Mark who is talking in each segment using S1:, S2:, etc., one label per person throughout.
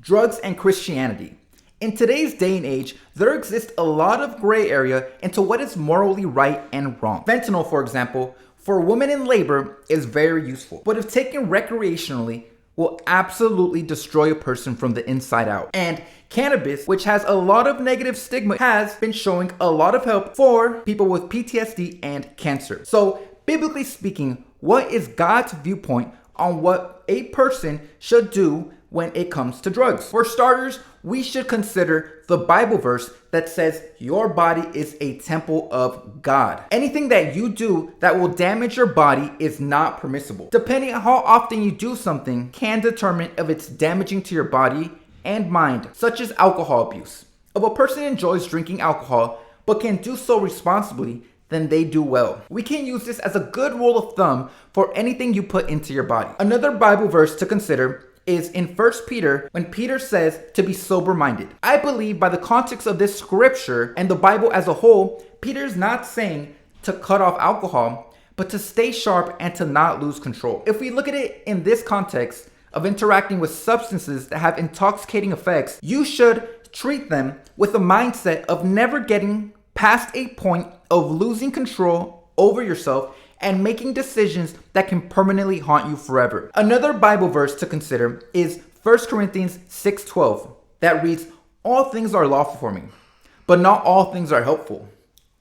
S1: Drugs and Christianity. In today's day and age, there exists a lot of gray area into what is morally right and wrong. Fentanyl, for example, for women in labor is very useful, but if taken recreationally, will absolutely destroy a person from the inside out. And cannabis, which has a lot of negative stigma, has been showing a lot of help for people with PTSD and cancer. So, biblically speaking, what is God's viewpoint on what a person should do when it comes to drugs? For starters, we should consider the Bible verse that says your body is a temple of God. Anything that you do that will damage your body is not permissible. Depending on how often you do something can determine if it's damaging to your body and mind, such as alcohol abuse. If a person enjoys drinking alcohol but can do so responsibly, then they do well. We can use this as a good rule of thumb for anything you put into your body. Another Bible verse to consider is in 1 Peter when Peter says to be sober-minded. I believe by the context of this scripture and the Bible as a whole, Peter's not saying to cut off alcohol, but to stay sharp and to not lose control. If we look at it in this context of interacting with substances that have intoxicating effects, you should treat them with a mindset of never getting past a point of losing control over yourself and making decisions that can permanently haunt you forever. Another Bible verse to consider is 1 Corinthians 6:12 that reads, all things are lawful for me, but not all things are helpful.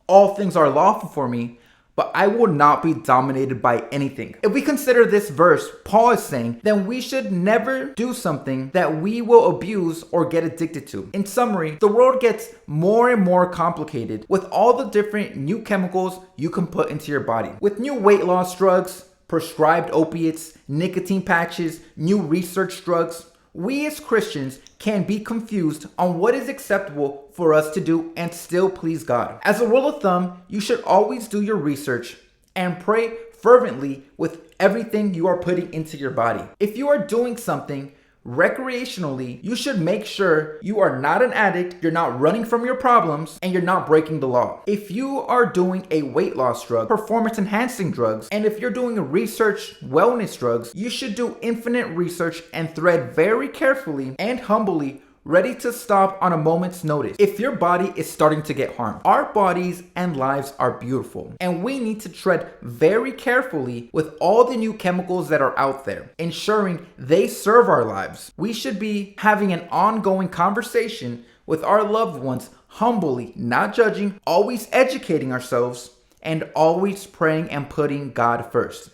S1: All things are lawful for me, but I will not be dominated by anything. If we consider this verse, Paul is saying, then we should never do something that we will abuse or get addicted to. In summary, the world gets more and more complicated with all the different new chemicals you can put into your body. With new weight loss drugs, prescribed opiates, nicotine patches, new research drugs, we as Christians can be confused on what is acceptable for us to do and still please God. As a rule of thumb, you should always do your research and pray fervently with everything you are putting into your body. If you are doing something recreationally, you should make sure you are not an addict, you're not running from your problems, and you're not breaking the law. If you are doing a weight loss drug, performance enhancing drugs, and if you're doing a research wellness drugs, you should do infinite research and thread very carefully and humbly, ready to stop on a moment's notice if your body is starting to get harmed. Our bodies and lives are beautiful, and we need to tread very carefully with all the new chemicals that are out there, ensuring they serve our lives. We should be having an ongoing conversation with our loved ones, humbly, not judging, always educating ourselves, and always praying and putting God first.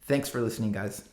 S1: Thanks for listening, guys.